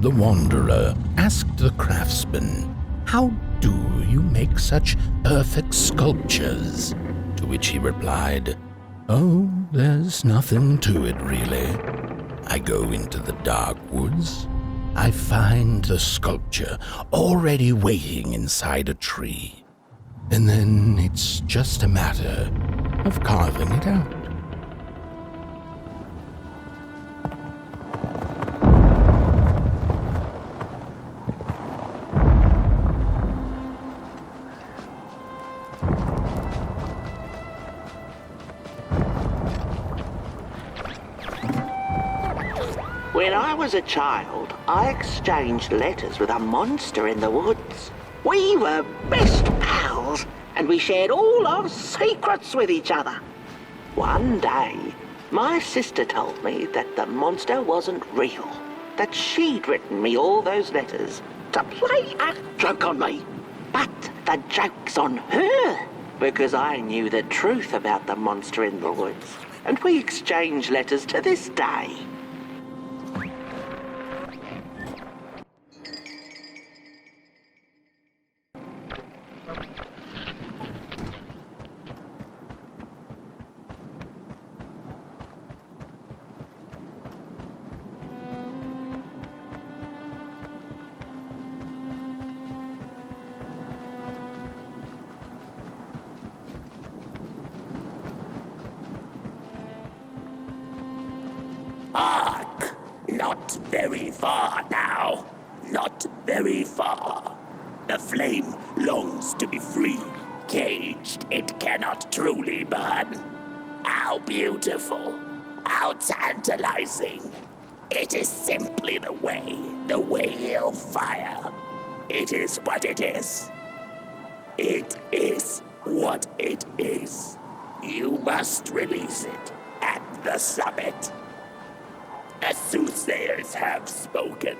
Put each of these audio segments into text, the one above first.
the wanderer asked the craftsman, "How do you make such perfect sculptures?" To which he replied, "Oh, there's nothing to it really. I go into the dark woods. I find the sculpture already waiting inside a tree. And then it's just a matter of carving it out." When I was a child, I exchanged letters with a monster in the woods. We were best pals, and we shared all our secrets with each other. One day, my sister told me that the monster wasn't real, that she'd written me all those letters to play a joke on me. But the joke's on her, because I knew the truth about the monster in the woods, and we exchange letters to this day. Hark! Not very far now. Not very far. The flame longs to be free. Caged, it cannot truly burn. How beautiful. How tantalizing. It is simply the way of fire. It is what it is. It is what it is. You must release it at the summit. The soothsayers have spoken.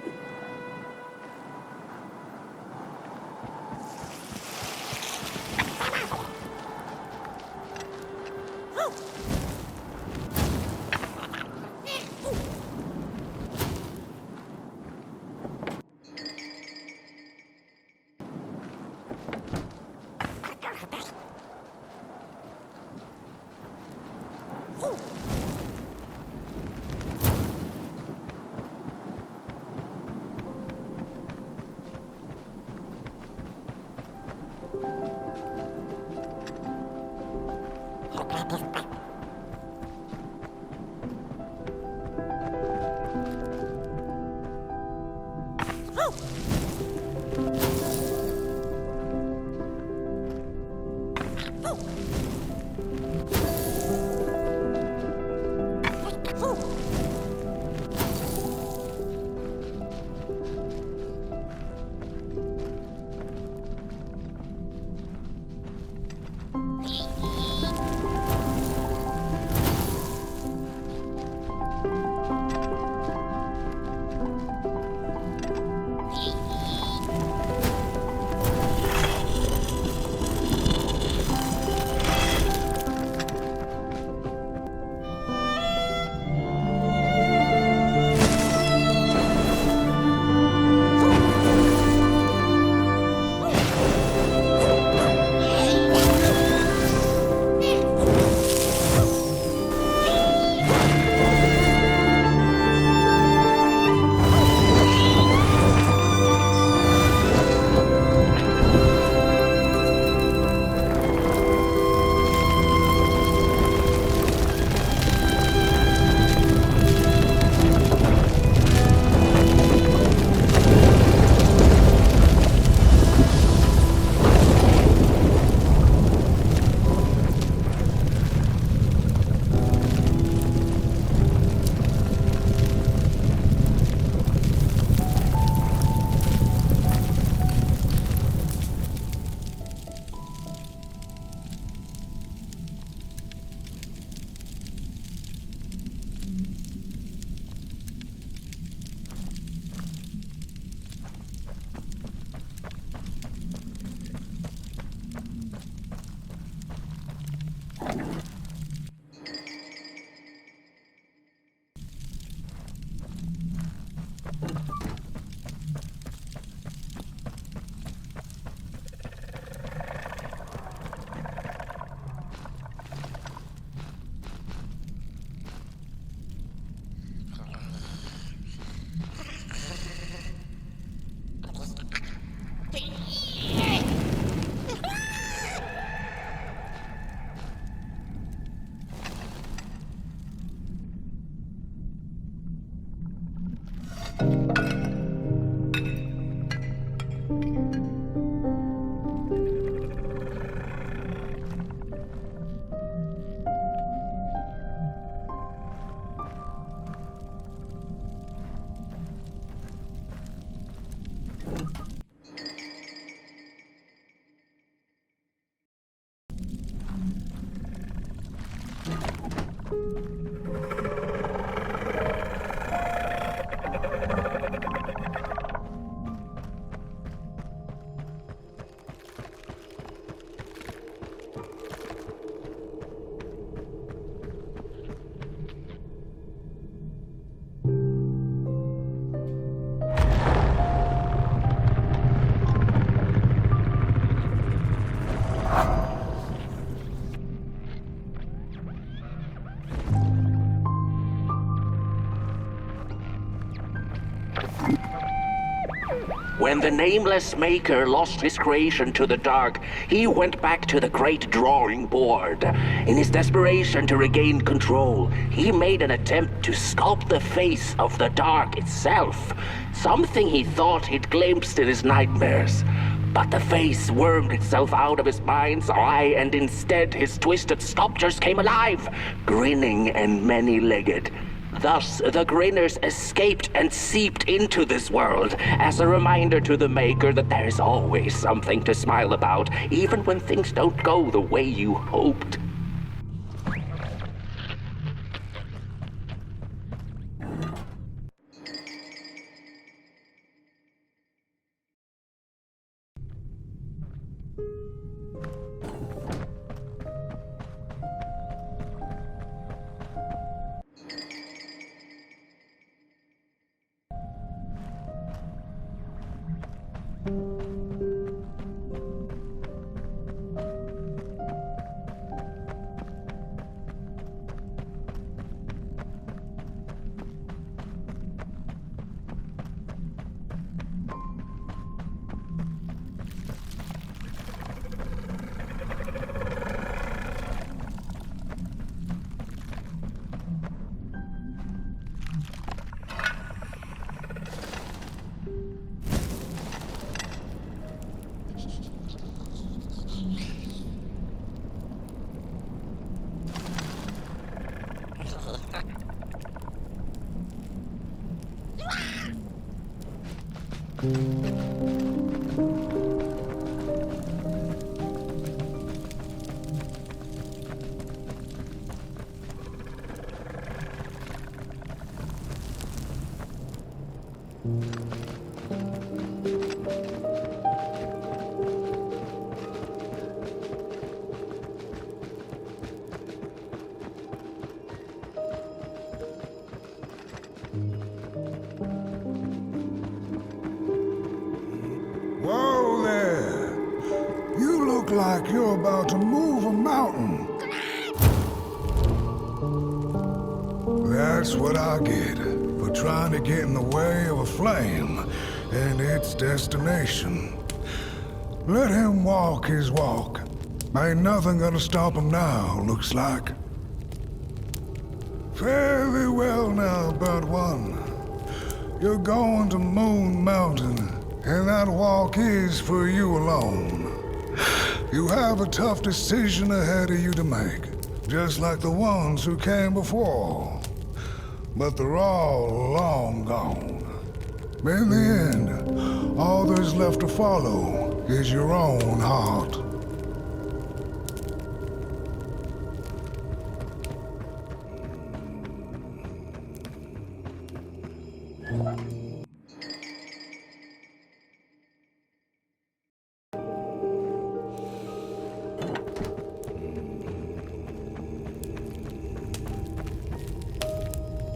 When the nameless maker lost his creation to the dark, he went back to the great drawing board. In his desperation to regain control, he made an attempt to sculpt the face of the dark itself, something he thought he'd glimpsed in his nightmares. But the face wormed itself out of his mind's eye, and instead his twisted sculptures came alive, grinning and many-legged. Thus, the grinners escaped and seeped into this world as a reminder to the maker that there is always something to smile about, even when things don't go the way you hoped. Whoa there! You look like you're about to move a mountain. That's what I get for trying to get in the way of a flame and its destination. Let him walk his walk. Ain't nothing gonna stop him now, looks like. Fare thee well now, Burnt One. You're going to Moon Mountain, and that walk is for you alone. You have a tough decision ahead of you to make, just like the ones who came before. But they're all long gone. In the end, all there's left to follow is your own heart.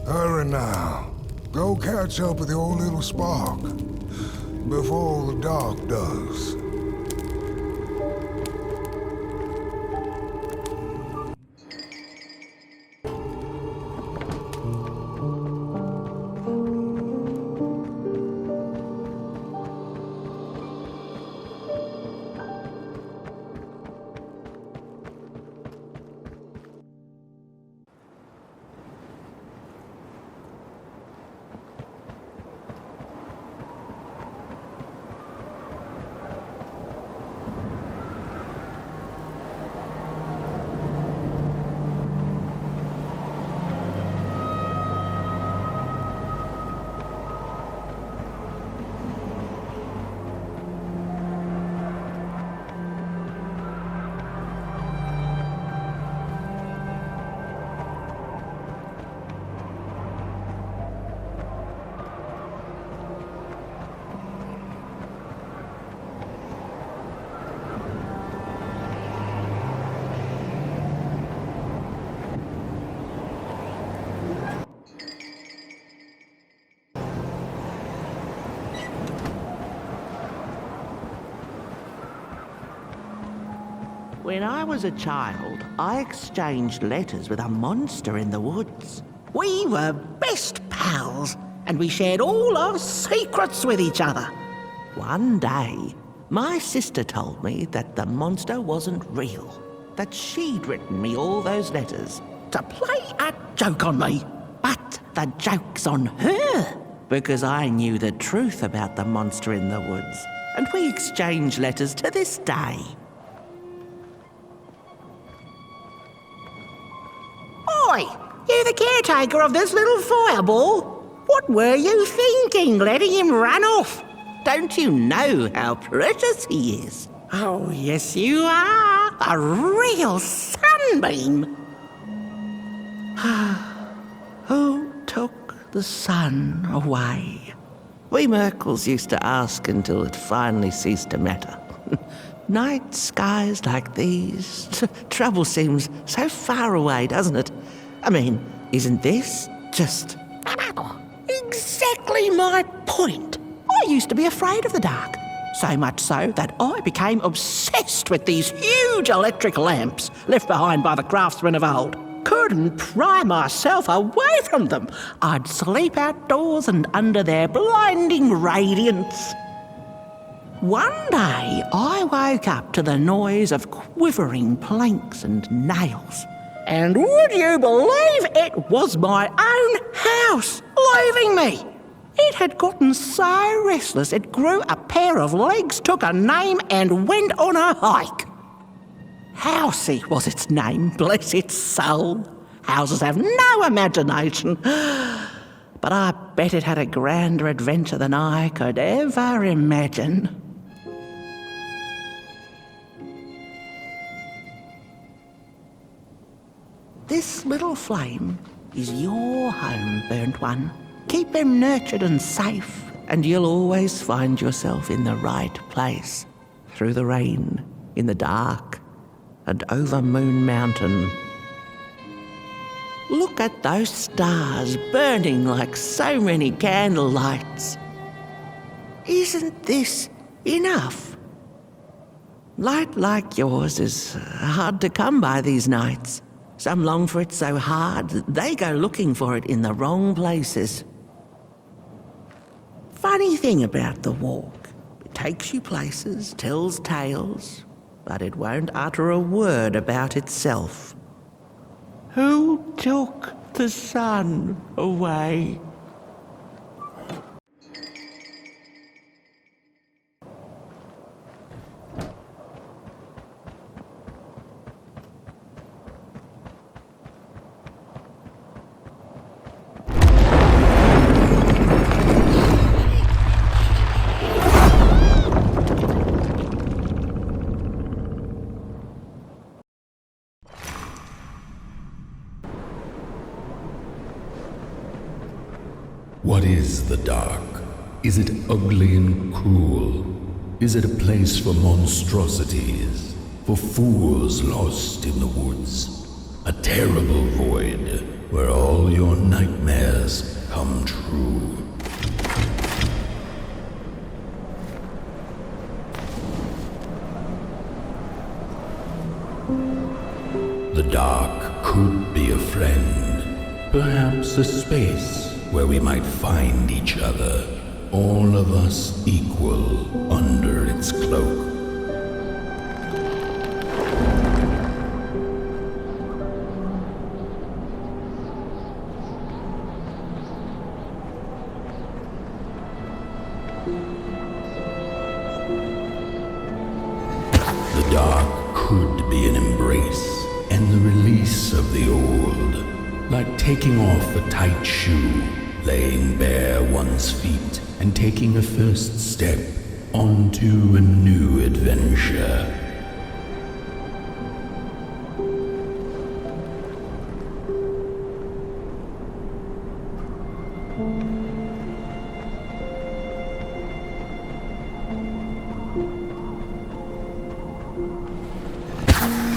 Hurry now. Go catch up with your little spark before the dark does. When I was a child, I exchanged letters with a monster in the woods. We were best pals, and we shared all our secrets with each other. One day, my sister told me that the monster wasn't real, that she'd written me all those letters to play a joke on me. But the joke's on her, because I knew the truth about the monster in the woods, and we exchange letters to this day. Oi! You the caretaker of this little fireball? What were you thinking, letting him run off? Don't you know how precious he is? Oh, yes you are. A real sunbeam. Who took the sun away? We Merkles used to ask until it finally ceased to matter. Night skies like these. Trouble seems so far away, doesn't it? I mean, isn't this just exactly my point? I used to be afraid of the dark. So much so that I became obsessed with these huge electric lamps left behind by the craftsmen of old. Couldn't pry myself away from them. I'd sleep outdoors and under their blinding radiance. One day, I woke up to the noise of quivering planks and nails. And would you believe it was my own house leaving me? It had gotten so restless it grew a pair of legs, took a name and went on a hike. Housey was its name, bless its soul. Houses have no imagination. But I bet it had a grander adventure than I could ever imagine. This little flame is your home, burnt one. Keep them nurtured and safe, and you'll always find yourself in the right place. Through the rain, in the dark, and over Moon Mountain. Look at those stars burning like so many candle lights. Isn't this enough? Light like yours is hard to come by these nights. Some long for it so hard that they go looking for it in the wrong places. Funny thing about the walk, it takes you places, tells tales, but it won't utter a word about itself. Who took the sun away? What is the dark? Is it ugly and cruel? Is it a place for monstrosities, for fools lost in the woods? A terrible void where all your nightmares come true. The dark could be a friend, perhaps a space where we might find each other, all of us equal under its cloak. The dark could be an embrace and the release of the old, like taking off a tight shoe, laying bare one's feet, and taking a first step onto a new adventure.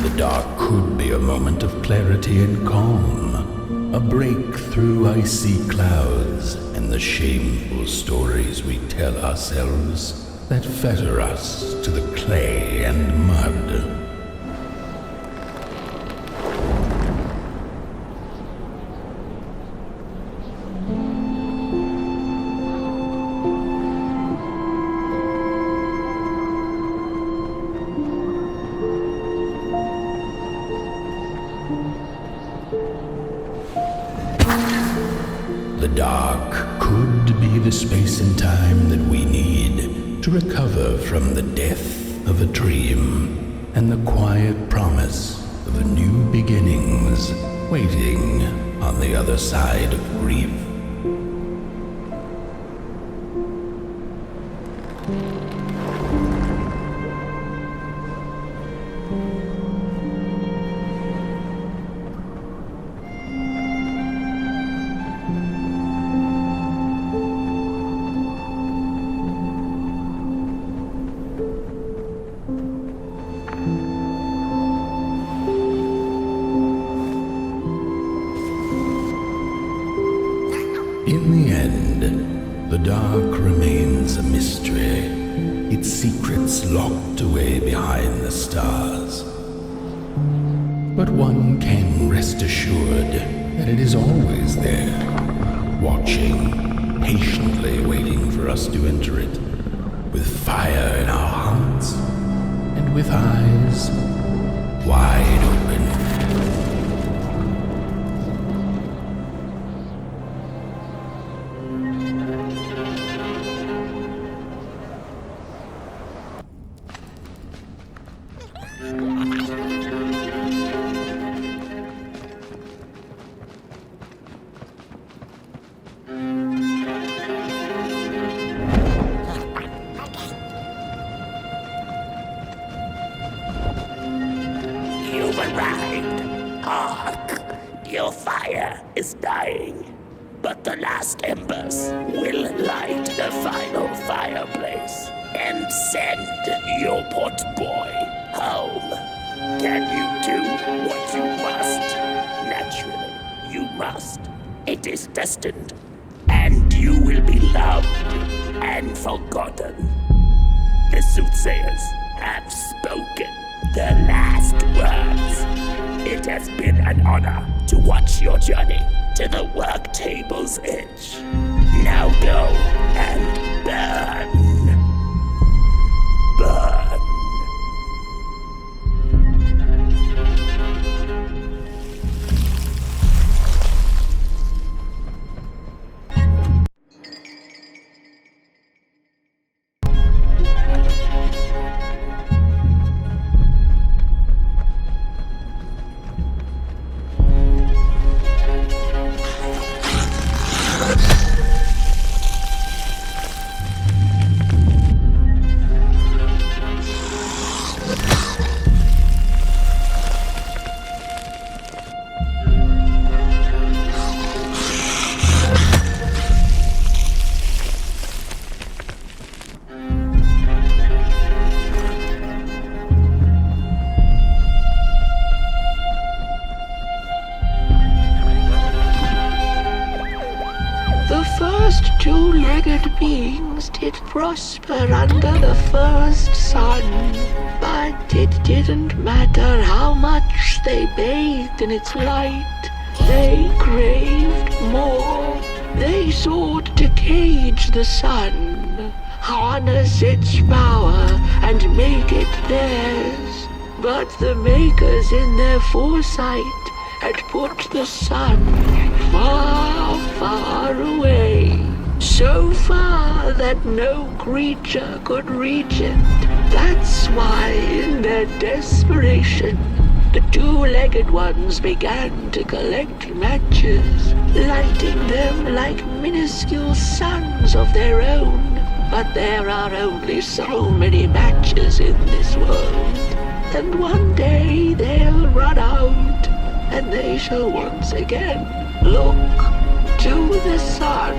The dark could be a moment of clarity and calm, a break through icy clouds and the shameful stories we tell ourselves that fetter us to the clay and mud. the space and time that we need to recover from the death of a dream and the quiet promise of new beginnings waiting on the other side of grief. In the end, the dark remains a mystery, its secrets locked away behind the stars. But one can rest assured that it is always there, watching, patiently waiting for us to enter it, with fire in our hearts and with eyes wide open. You've arrived. Hark! Your fire is dying. But the last embers will light the final fireplace and send your pot boy home. Can you do what you must? Naturally, you must. It is destined. And you will be loved and forgotten. The soothsayers have spoken the last words. It has been an honor to watch your journey to the work table's edge. Now go and burn. Burn. The first two-legged beings did prosper under the first sun, but it didn't matter how much they bathed in its light. They craved more. They sought to cage the sun, harness its power, and make it theirs. But the makers in their foresight had put the sun far, far away. So far that no creature could reach it. That's why, in their desperation, the two-legged ones began to collect matches, lighting them like minuscule suns of their own. But there are only so many matches in this world, and one day they'll run out, and they shall once again look to the sun.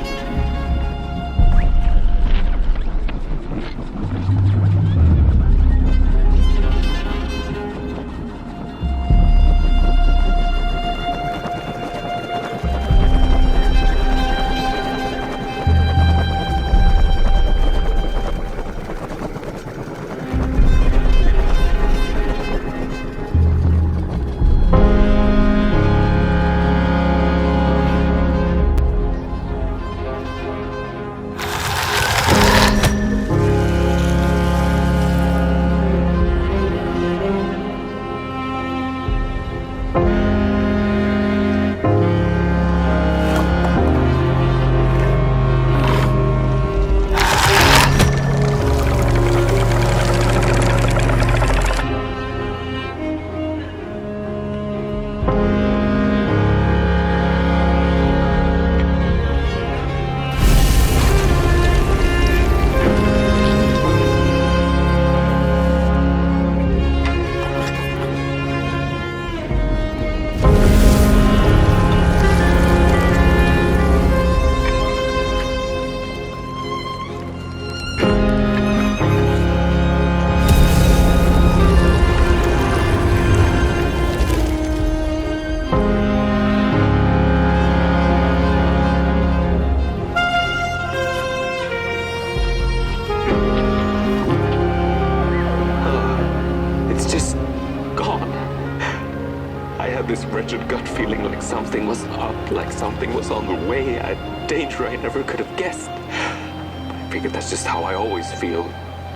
this wretched gut feeling like something was up, like something was on the way, a danger I never could have guessed. I figured that's just how I always feel,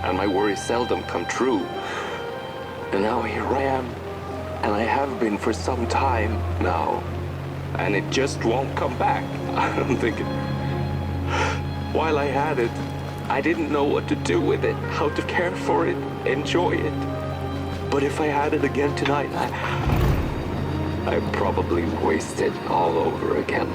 and my worries seldom come true. And now here I am, and I have been for some time now, and it just won't come back. I'm thinking, while I had it, I didn't know what to do with it, how to care for it, enjoy it. But if I had it again tonight, I'd probably waste it all over again.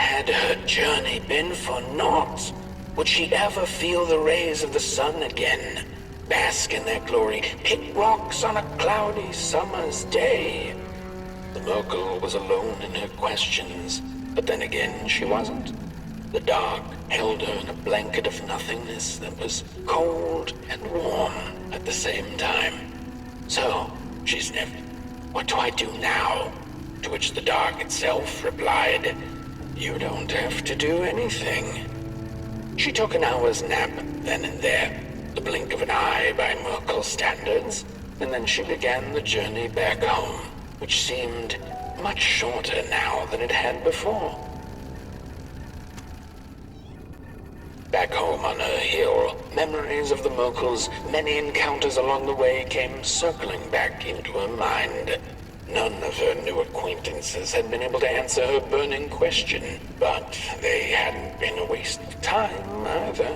Had her journey been for naught? Would she ever feel the rays of the sun again? Bask in their glory, pick rocks on a cloudy summer's day? The Merkle was alone in her questions, but then again she wasn't. The dark held her in a blanket of nothingness that was cold and warm at the same time. So, she sniffed, "What do I do now?" To which the dark itself replied, "You don't have to do anything." She took an hour's nap then and there, the blink of an eye by Merkle standards, and then she began the journey back home, which seemed much shorter now than it had before. Back home on her hill, memories of the Merkle's many encounters along the way came circling back into her mind. None of her new acquaintances had been able to answer her burning question, but they hadn't been a waste of time either.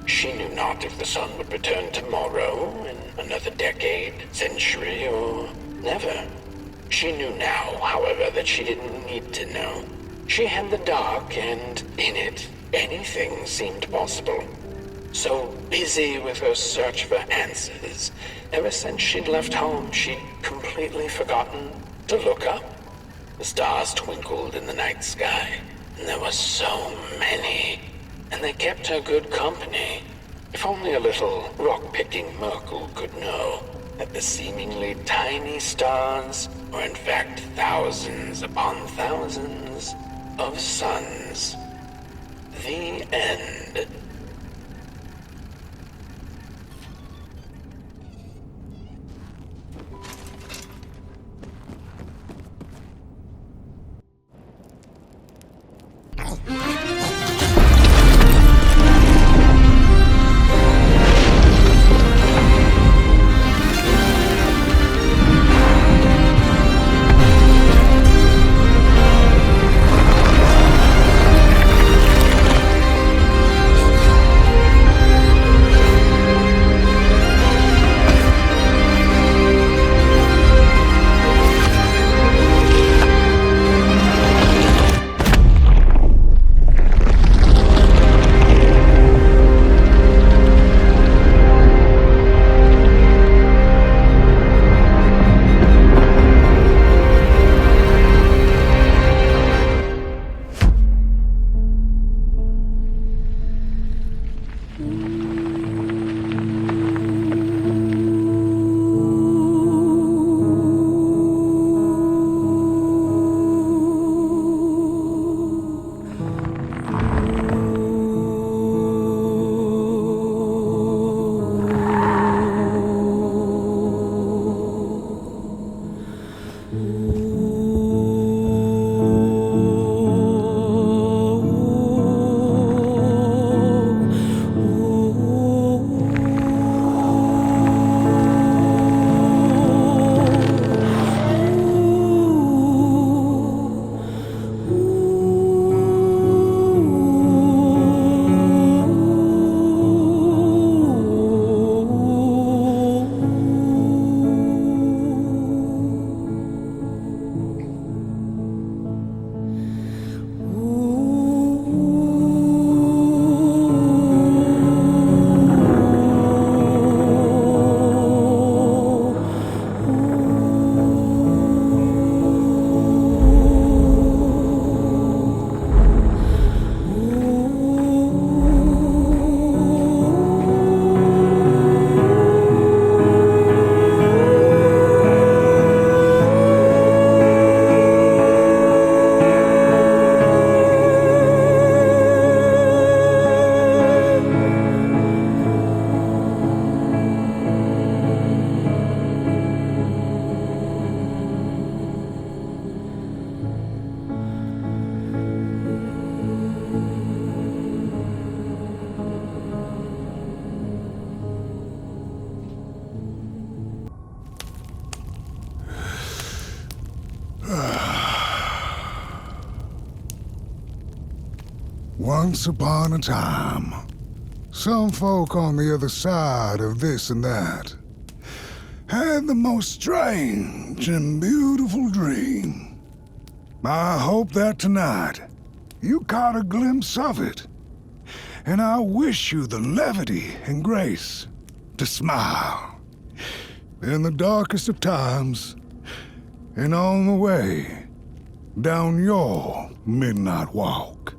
She knew not if the sun would return tomorrow, in another decade, century, or never. She knew now, however, that she didn't need to know. She had the dark, and in it, anything seemed possible. So busy with her search for answers, ever since she'd left home, she'd completely forgotten to look up. The stars twinkled in the night sky, and there were so many, and they kept her good company. If only a little rock-picking Merkle could know that the seemingly tiny stars were in fact thousands upon thousands of suns. The end. Once upon a time, some folk on the other side of this and that had the most strange and beautiful dream. I hope that tonight you caught a glimpse of it. And I wish you the levity and grace to smile in the darkest of times and on the way down your midnight walk.